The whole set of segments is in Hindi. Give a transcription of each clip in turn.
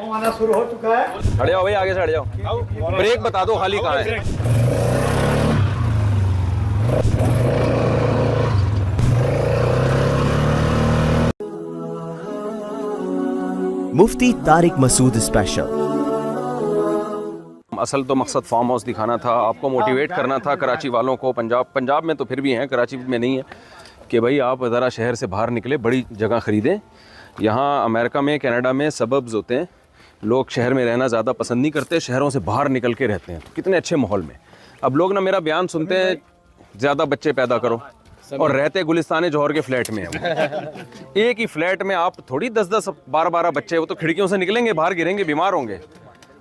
आना शुरू हो चुका है। हट जाओ भाई, आगे से हट जाओ। ब्रेक बता दो खाली कहाँ है। मुफ्ती तारिक मसूद स्पेशल। असल तो मकसद फार्म हाउस दिखाना था, आपको मोटिवेट करना था कराची वालों को। पंजाब में तो फिर भी हैं, कराची में नहीं है, कि भाई आप ज़रा शहर से बाहर निकले, बड़ी जगह ख़रीदें। यहाँ अमेरिका में, कनाडा में सबब्स होते हैं, लोग शहर में रहना ज़्यादा पसंद नहीं करते, शहरों से बाहर निकल के रहते हैं। तो कितने अच्छे माहौल में अब लोग ना मेरा बयान सुनते हैं, ज़्यादा बच्चे पैदा करो, और रहते गुलिस्तान जौहर के फ्लैट में हैं। एक ही फ्लैट में आप थोड़ी 10-10 12-12 बच्चे, वो तो खिड़कियों से निकलेंगे, बाहर गिरेंगे, बीमार होंगे।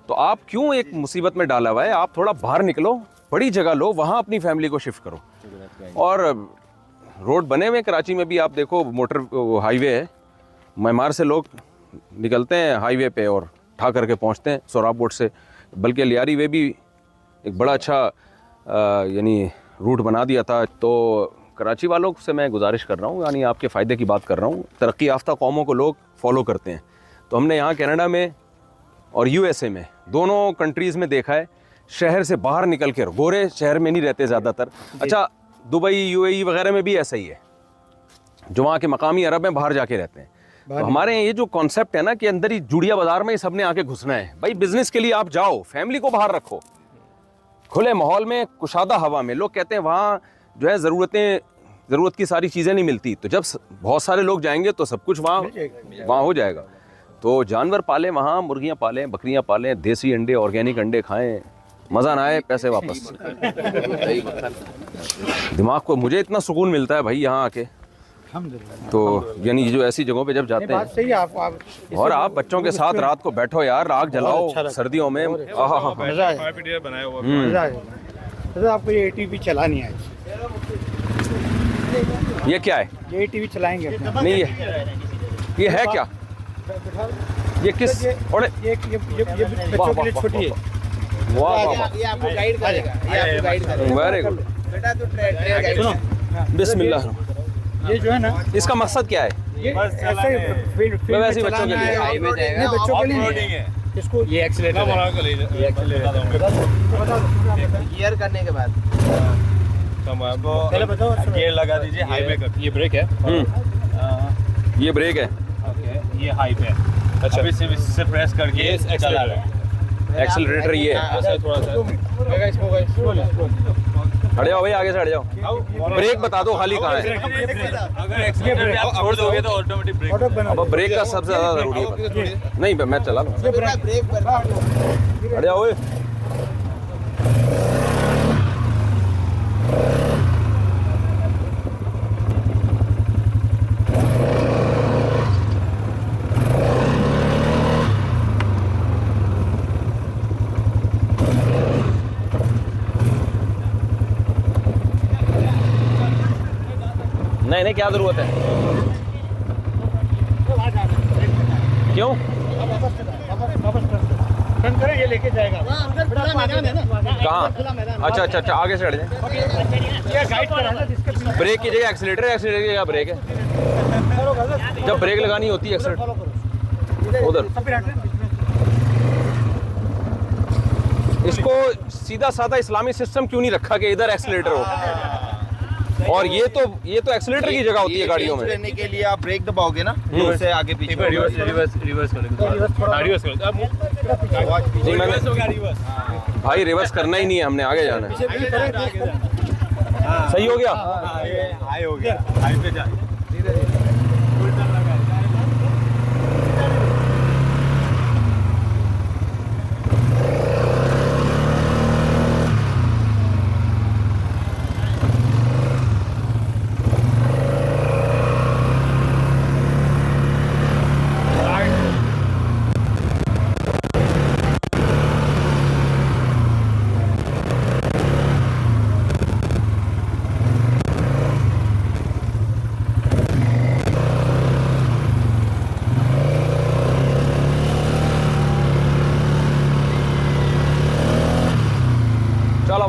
तो आप क्यों एक मुसीबत में डाला हुआ है? आप थोड़ा बाहर निकलो, बड़ी जगह लो, वहाँ अपनी फैमिली को शिफ्ट करो। और रोड बने हुए कराची में भी, आप देखो मोटर हाईवे है, मैमार से लोग निकलते हैं हाईवे पे और ठा करके पहुँचते हैं सोराब बोट से। बल्कि लियारी वे भी एक बड़ा अच्छा यानी रूट बना दिया था। तो कराची वालों से मैं गुजारिश कर रहा हूँ, यानी आपके फ़ायदे की बात कर रहा हूँ, तरक्की याफ्ता कौमों को लोग फॉलो करते हैं। तो हमने यहाँ कनाडा में और यूएसए में, दोनों कंट्रीज़ में देखा है, शहर से बाहर निकल कर, गोरे शहर में नहीं रहते ज़्यादातर। अच्छा, दुबई यूएई वगैरह में भी ऐसा ही है, जो वहाँ के मकामी अरब में बाहर जाके रहते हैं। तो हमारे यहाँ ये जो कॉन्सेप्ट है ना कि अंदर ही जुड़िया बाज़ार में ही सबने आके घुसना है। भाई बिज़नेस के लिए आप जाओ, फैमिली को बाहर रखो, खुले माहौल में, कुशादा हवा में। लोग कहते हैं वहाँ जो है ज़रूरत की सारी चीज़ें नहीं मिलती, तो जब बहुत सारे लोग जाएंगे तो सब कुछ वहाँ हो जाएगा। तो जानवर पालें वहाँ, मुर्गियाँ पालें, बकरियाँ पालें, देसी अंडे, ऑर्गेनिक अंडे खाएं, मज़ा ना आए पैसे वापस। दिमाग को मुझे इतना सुकून मिलता है भाई यहाँ आके। तो यानी जो ऐसी जगहों पे जब जाते हैं, सही आप और आप बच्चों के साथ रात को बैठो यार, आग जलाओ सर्दियों में, मजा है। आपको ये ATV चलानी है। ये क्या है? ये ATV चलाएंगे अपने। नहीं ये है क्या? ये किस? और ये बच्चों के लिए छोटी है। वाह वाह, ये आपको गाइड करेगा, ये आपको गाइड करेगा। Very good. बेटा तो ट्रेन गाइड। बिस्मिल्लाह। ये जो है ना, इसका मकसद क्या है? ये ऐसे फील्ड वैसे बच्चों के लिए हाईवे जाएगा, नहीं, बच्चों के लिए नहीं। इसको ये एक्सीलेटर गियर करने के बाद पहले बताओ, गियर लगा दीजिए, हाईवे कर। ये ब्रेक है, ये ब्रेक है। ओके, ये हाई पे है। अच्छा, अभी सिर्फ इससे प्रेस करके चला रहा है। एक्सेलरेटर ये है। ऐसे थोड़ा सा हट जाओ भाई, आगे से हट जाओ। ब्रेक बता दो खाली कहाँ है। अगर एक्सीलेटर आप छोड़ दोगे तो ऑटोमेटिक ब्रेक। अब ब्रेक का सबसे ज़्यादा ज़रूरी है। नहीं मैं चला लूँ। ब्रेक पर हट जाओ ओए। नहीं क्या ज़रूरत है? क्यों? टर्न करें, ये लेके जाएगा। कहाँ? अच्छा आगे से हट जाए। ये गाइड कर रहा है जिसके ब्रेक की जगह एक्सीलेटर है, एक्सीलेटर की जगह ब्रेक है। जब ब्रेक लगानी होती है एक्सीलेटर उधर। इसको सीधा साधा इस्लामी सिस्टम क्यों नहीं रखा कि इधर एक्सीलेटर हो? और ये तो एक्सीलेटर की जगह होती है गाड़ियों में। लेने के लिए आप ब्रेक दबाओगे ना, से आगे पीछे रिवर्स भाई रिवर्स करना ही नहीं है, हमने आगे जाना है। सही हो गया? हाई हो गया, हाई पे जा।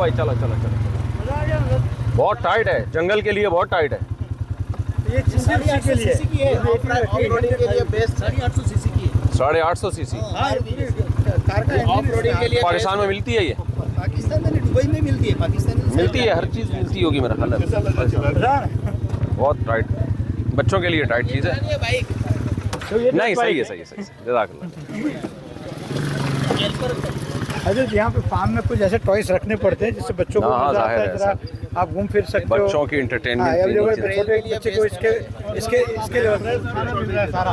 भाई चलो चलो चलो। बहुत टाइट है, जंगल के लिए बहुत टाइट है। ये 800 के लिए सीसी की है, ऑफ-रोडिंग के लिए बेस्ट 850 सीसी की है। 850 सीसी कार का ऑफ-रोडिंग के लिए पाकिस्तान में मिलती है ये? पाकिस्तान में नहीं, दुबई में मिलती है। पाकिस्तान में मिलती है, हर चीज़ मिलती होगी मेरा ख्याल है। बहुत टाइट, बच्चों के लिए टाइट चीज़ है। बाइक नहीं सही है, सही है, सही है। जज़ाकल्लाह। अजय यहाँ पे फार्म में कुछ ऐसे टॉयज रखने पड़ते हैं जिससे बच्चों को हाँ, मजा आता जाहिर है, है, जरा आप घूम फिर सकते हो। बच्चों की हाँ, इंटरटेनमेंट अब जो के छोटे बच्चे को इसके लेवल में खाना मिल रहा है सारा।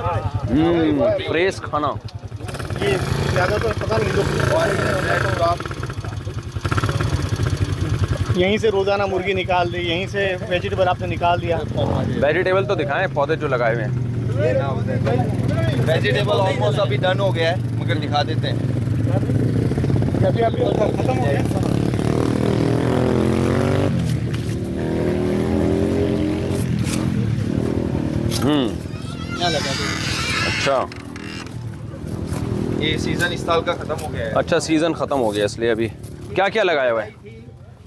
लिए फ्रेश खाना। ये ज़्यादातर पता नहीं लोग यहीं से रोज़ाना मुर्गी निकाल दी, यहीं से वेजिटेबल आपने निकाल दिया। वेजिटेबल तो दिखाएं, पौधे जो लगाए हुए हैं। वेजिटेबल ऑलमोस्ट अभी डन हो गया है, मगर दिखा देते हैं। अभी खत्म हो गया। अच्छा ये सीजन इस साल का खत्म हो गया है। अच्छा, सीज़न ख़त्म हो गया इसलिए अभी क्या क्या लगाया हुआ है?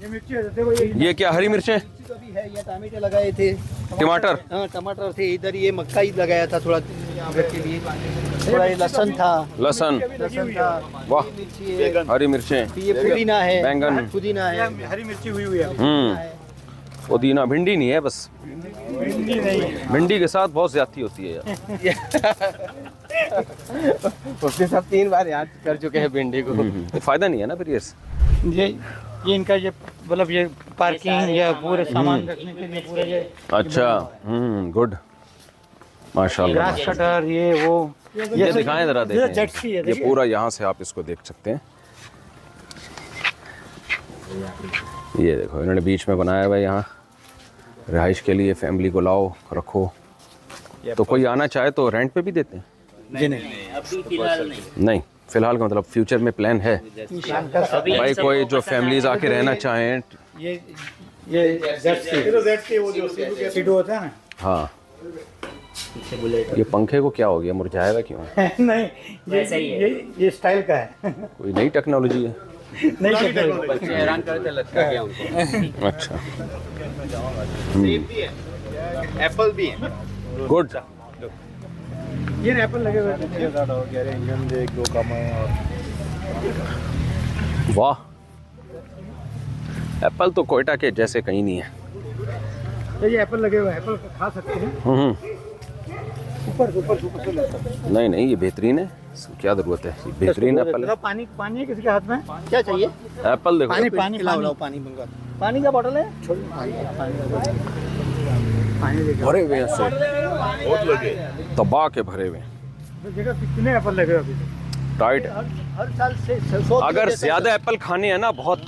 ये मिर्ची है, देखो ये क्या, हरी मिर्चें, तो भी है, ये टमाटर लगाए थे। टमाटर? हाँ, टमाटर थे इधर। ये मक्का ही लगाया था थोड़ा घर के लिए। थोड़ा ये लहसुन था। लहसुन था। वाह, मिर्ची है, हरी मिर्चें, ये पुदीना है, बैंगन। पुदीना है। हरी मिर्ची हुई है। पुदीना, भिंडी नहीं है बस, भिंडी नहीं, भिंडी के साथ बहुत ज्यादती होती है यार। उसने सब 3 बार याद कर चुके हैं भिंडी को। ये फायदा नहीं है ना फिर ये। ये इनका ये मतलब ये पार्किंग या पूरे सामान रखने के लिए पूरे ये अच्छा, गुड, माशाल्लाह। ग्रास कटर ये वो ये दिखाएं जरा, ये देखें जेट सी है, ये देखिए। पूरा, यहाँ से आप इसको देख सकते हैं। ये देखो इन्होंने बीच में बनाया हुआ है, यहाँ रिहाइश के लिए, फैमिली को लाओ रखो। तो कोई आना चाहे तो रेंट पे भी देते हैं? जी नहीं, नहीं, फिलहाल का मतलब फ्यूचर में प्लान है भाई, कोई जो फैमिलीज आके रहना चाहें। ये जेट सी वो जो सीडो होता है ना। हाँ, ये पंखे को क्या हो गया, मुरझाएगा क्यों? नहीं, ये स्टाइल का है। कोई नई टेक्नोलॉजी है? नहीं टेक्नोलॉजी। बच्चे हैरान कर थे, लटका गया उनको। अच्छा, सेब भी है, एप्पल भी है। गुड। ये एप्पल लगे हुए हैं। वाह, एप्पल तो कोयटा के जैसे कहीं नहीं है। ये एप्पल लगे हुए हैं, एप्पल खा सकते हैं। ऊपर से ले सकते हैं। नहीं नहीं, ये बेहतरीन है, इसकी क्या ज़रूरत है, ये बेहतरीन एप्पल है। पानी है किसी के हाथ में? क्या चाहिए? एप्पल देखो, पानी मंगवा। पानी का बॉटल है? भरे हुए हैं सेब, दबा के भरे हुए हैं, जगह कितने एप्पल लगे हुए अभी? टाइट। हर साल से 100 अगर ज़्यादा एप्पल खाने हैं ना बहुत,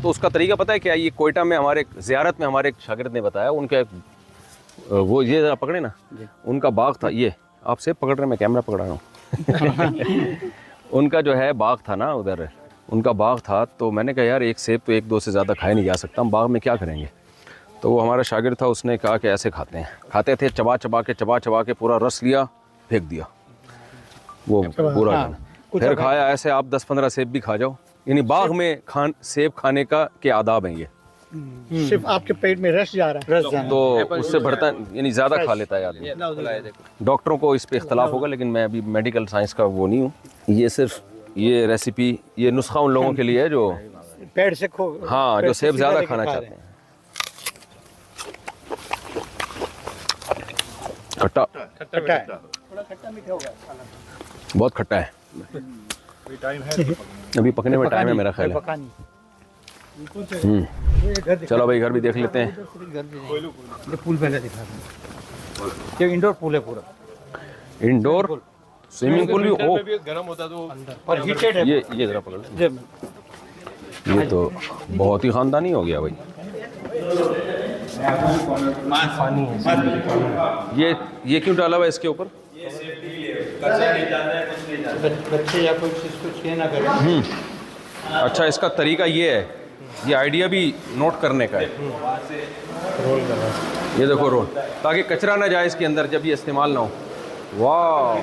तो उसका तरीका पता है क्या? ये कोयटा में हमारे ज़ियारत में हमारे एक शागिर्द ने बताया, उनका वो ये ज़रा पकड़े ना, उनका बाग था। ये आप सेब पकड़ रहे हैं, मैं कैमरा पकड़ा रहा हूँ। उनका जो है बाग था ना उधर, उनका बाग था। तो मैंने कहा यार एक सेब तो 1-2 से ज़्यादा खाए नहीं जा सकता, हम बाग में क्या करेंगे? तो वो हमारा शागिर्द था, उसने कहा कि ऐसे खाते हैं, खाते थे चबा चबा के पूरा रस लिया, फेंक दिया वो पूरा। फिर खाया ऐसे, आप 10-15 सेब भी खा जाओ। यानी बाग में सेब खाने के आदाब हैं ये। सिर्फ आपके पेट में रस जा रहा है, रस जाना। तो उससे बढ़ता, यानी ज़्यादा खा लेता है आदमी। डॉक्टरों को इस पे इख्तलाफ होगा, लेकिन मैं अभी मेडिकल साइंस का वो नहीं हूँ। ये सिर्फ ये रेसिपी, ये नुस्खा उन लोगों के लिए है जो पेट से हाँ, जो सेब ज़्यादा खाना चाहते हैं। खट्टा है। बहुत खट्टा है, अभी पकने में टाइम है मेरा ख्याल है। चलो भाई घर भी देख लेते हैं। ये पूल पहले दिखा रहा हूं। ये इंडोर पूल है पूरा, इंडोर स्विमिंग पूल भी हो। गर्म होता तो और हीटेड है। ये जरा पकड़ लो। ये तो बहुत ही खानदानी हो गया भाई। ये क्यों डाला हुआ है इसके ऊपर? बच्चे या कोई चीज़ को छे ना करें। अच्छा, इसका तरीका ये है, ये आइडिया भी नोट करने का है। ये देखो रोल, ताकि कचरा ना जाए इसके अंदर जब ये इस्तेमाल ना हो। वाह,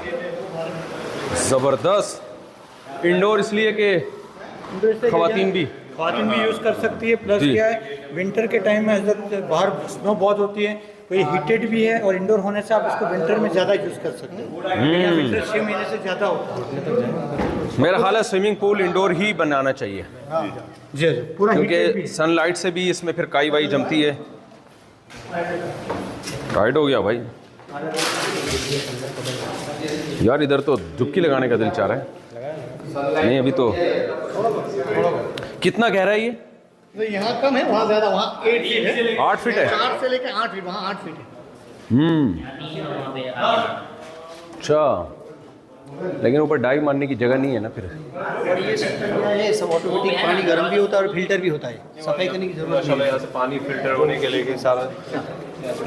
ज़बरदस्त। इंडोर इसलिए कि ख़वातीन भी ख्वातीन भी यूज़ कर सकती है। प्लस जी। क्या है, विंटर के टाइम में बाहर स्नो बहुत होती है, तो ये हीटेड भी है और इंडोर होने से आप इसको विंटर में ज़्यादा यूज़ कर सकते हैं। यहाँ विंटर 6 महीने से ज़्यादा होता है। मेरा ख्याल है स्विमिंग पूल इंडोर ही बनाना चाहिए, जी जी, पूरा heated भी क्योंकि सनलाइट से भी इसमें फिर काई वाई जमती है। टाइट हो गया भाई यार, इधर तो डुबकी लगाने का दिल चाह रहा है। नहीं अभी तो कितना गहरा है ये? तो यहाँ कम है, वहाँ ज़्यादा, वहाँ 8 फीट है। 8 फीट है? 4 से लेकर 8 फीट, वहाँ 8 फीट है। अच्छा, लेकिन ऊपर डाइव मारने की जगह नहीं है ना फिर। और ये सिस्टम है, सब ऑटोमेटिक, पानी गर्म भी होता है और फिल्टर भी होता है, सफाई करने की जरूरत नहीं है। यहाँ से पानी फिल्टर होने के लिए सारा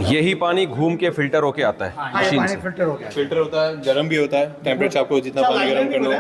यही पानी घूम के फिल्टर होके आता है हाँ, ये मशीन पानी से। फिल्टर हो गया। फिल्टर होता है, गर्म भी होता है, टेम्परेचर आपको जितना पानी गर्म कर लो।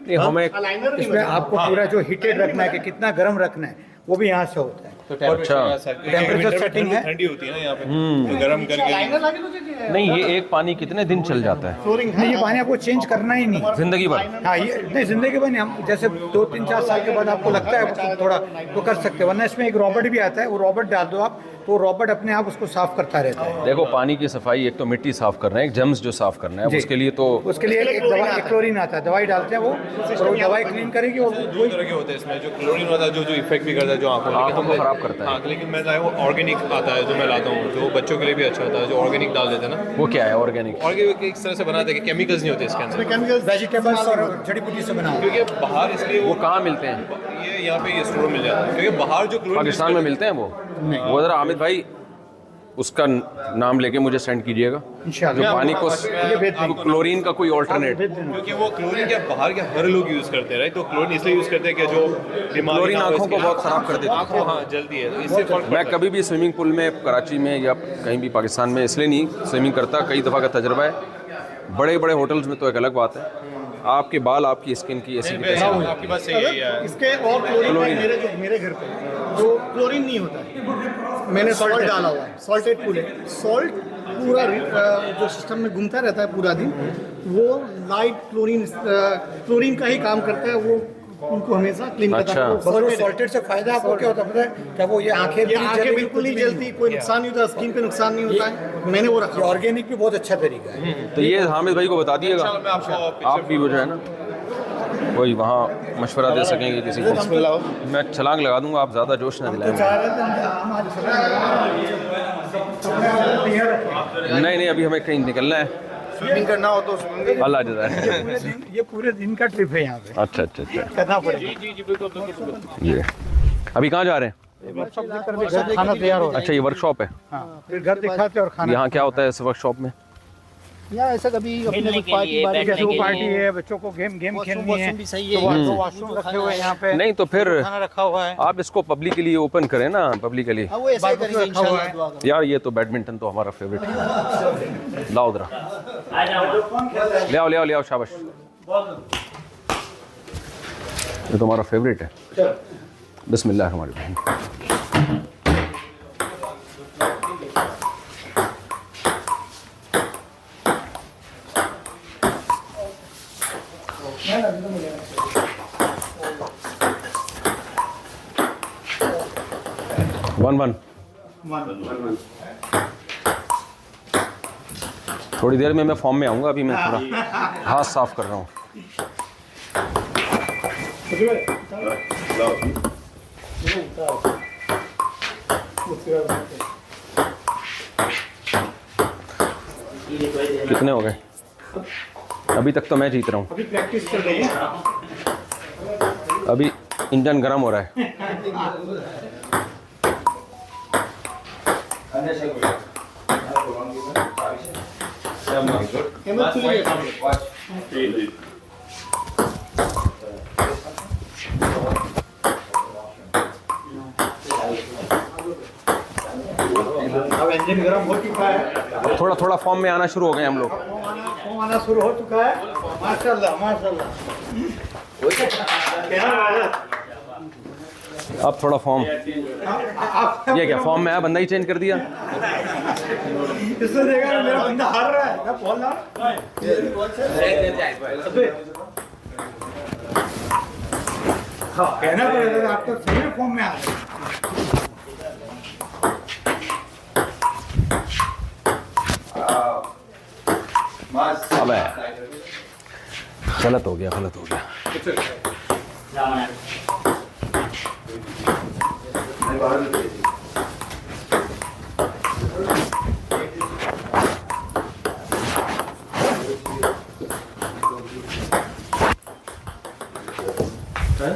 ये हमें इसमें आपको पूरा जो हीटेड रखना है कि कितना गर्म रखना है वो भी यहाँ से होता है। तो अच्छा। टेम्परेचर सेटिंग है। ठंडी होती है ना यहाँ पे, तो गर्म करके नहीं, ये एक पानी कितने दिन चल जाता है? फ्लोरिंग नहीं, ये पानी आपको चेंज करना ही नहीं। जिंदगी भर? हाँ, ये नहीं जिंदगी भर नहीं, हम जैसे 2-3-4 साल के बाद आपको लगता है थोड़ा तो कर सकते हैं, वरना इसमें एक रॉबर्ट भी आता है, वो रॉबर्ट डाल दो आप, तो रॉबर्ट अपने आप उसको साफ करता रहता है। देखो, पानी की सफाई, एक तो मिट्टी साफ करना है, एक जम्स जो साफ करना है, जी। उसके लिए तो उसके लिए एक दवा, एक क्लोरीन आता है, दवाई डालते हैं वो, और वो दवाई क्लीन करेगी और दो तरह के होते हैं इसमें। जो क्लोरीन होता है जो इफेक्ट भी करता है, जो आँखों को खराब करता है। हाँ, लेकिन मैं वो ऑर्गेनिक आता है जो मैं लाता हूँ, जो बच्चों के लिए भी अच्छा होता है, जो ऑर्गेनिक डाल देते हैं ना। वो क्या है ऑर्गेनिक? ऑर्गेनिक इस तरह से बनाते हैं कि केमिकल्स नहीं होते इसके अंदर, केमिकल्स, वेजिटेबल्स और जड़ी बूटी से बना हुआ। क्योंकि बाहर इसलिए वो कहाँ मिलते हैं? ये यहाँ पे ये स्टोर मिल जाता है, क्योंकि बाहर जो क्लोरीन पाकिस्तान में मिलते हैं वो ज़रा हामिद भाई उसका नाम लेके मुझे सेंड कीजिएगा, इंशाल्लाह। जो पानी को भेज देंगे। क्लोरीन का कोई ऑल्टरनेट। क्योंकि वो क्लोरीन क्या बाहर के हर लोग यूज़ करते हैं, राइट? तो क्लोरीन इसलिए यूज़ करते हैं कि जो बीमारी क्लोरीन ना हो आँखों को इसके- बहुत ख़राब कर देती है। आँखों, हाँ, जल्दी है, तो इससे फर्क मैं कभी भी स्विमिंग पूल में कराची में या कहीं भी पाकिस्तान में इसलिए नहीं स्विमिंग करता, कई दफ़ा का तजर्बा है। बड़े बड़े होटल्स में तो एक अलग बात है, आपके बाल, आपकी स्किन की ऐसी की तैसी। आपकी बात सही है। इसके और क्लोरीन मेरे घर पे जो क्लोरीन नहीं होता है, मैंने सॉल्ट डाला हुआ है, सॉल्टेड पूल है। सॉल्ट पूरा जो सिस्टम में घूमता रहता है पूरा दिन, वो लाइट क्लोरीन का ही काम करता है, वो उनको हमेशा क्लीन करता है। अच्छा। और सॉल्टेड से फायदा आपको क्या होता है पता है? क्या वो ये आंखें बिल्कुल नहीं जलती, कोई नुकसान नहीं होता, स्किन पे नुकसान नहीं होता है। मैंने वो रखा। ऑर्गेनिक भी बहुत अच्छा तरीका है। तो ये हामिद भाई को बता दिएगा, मैं आपको आप भी वो जो है ना कोई वहाँ मशवरा दे सकेंगे किसी को। मैं छलांग लगा दूंगा, आप ज़्यादा जोश ना दिलाएं। नहीं, अभी हमें कहीं निकलना है, स्विमिंग करना हो तो स्विमिंग अल्लाह जज़ाए। ये पूरे दिन का ट्रिप है यहाँ पे, अच्छा, करना पड़ेगा। ये अभी कहाँ जा रहे हैं? खाना तैयार हो रहा है। अच्छा, ये वर्कशॉप है। हाँ, फिर घर दिखाते और खाना। यहाँ क्या होता है इस वर्कशॉप में? या ऐसा कभी अपने कुछ पार्टी जैसे वो पार्टी है, बच्चों को गेम खेलनी है, वॉशरूम भी सही है, तो वॉशरूम रखे हुए हैं यहाँ पे, नहीं तो फिर खाना रखा हुआ है। आप इसको पब्लिकली ओपन करें ना, पब्लिकली। हाँ, वो ऐसा ही करेंगे इंशाल्लाह, दुआ करो। यार ये तो बैडमिंटन तो हमारा फेवरेट है। लाओ उधर, ले आओ शाबाश, ये तो हमारा फेवरेट है। बिस्मिल्लाह हमारे बहन। वन थोड़ी देर में मैं फॉर्म में आऊँगा, अभी मैं थोड़ा हाथ साफ कर रहा हूँ। कितने हो गए? अभी तक तो मैं जीत रहा हूँ। अभी प्रैक्टिस चल रही है। अभी इंजन गर्म हो रहा है। अब इंजन गर्म हो चुका है, थोड़ा थोड़ा फॉर्म में आना शुरू हो गए हम लोग। फोम आना शुरू हो चुका है। माशाल्लाह माशाल्लाह। अब थोड़ा फॉर्म, ये क्या फॉर्म में आया, बंदा ही चेंज कर दिया। इससे देखा मेरा बंदा हार रहा है, मैं बोल रहा हूं। कहना पड़ेगा आप तो सही फॉर्म में आ गए। अबे गलत हो गया, गलत हो गया। है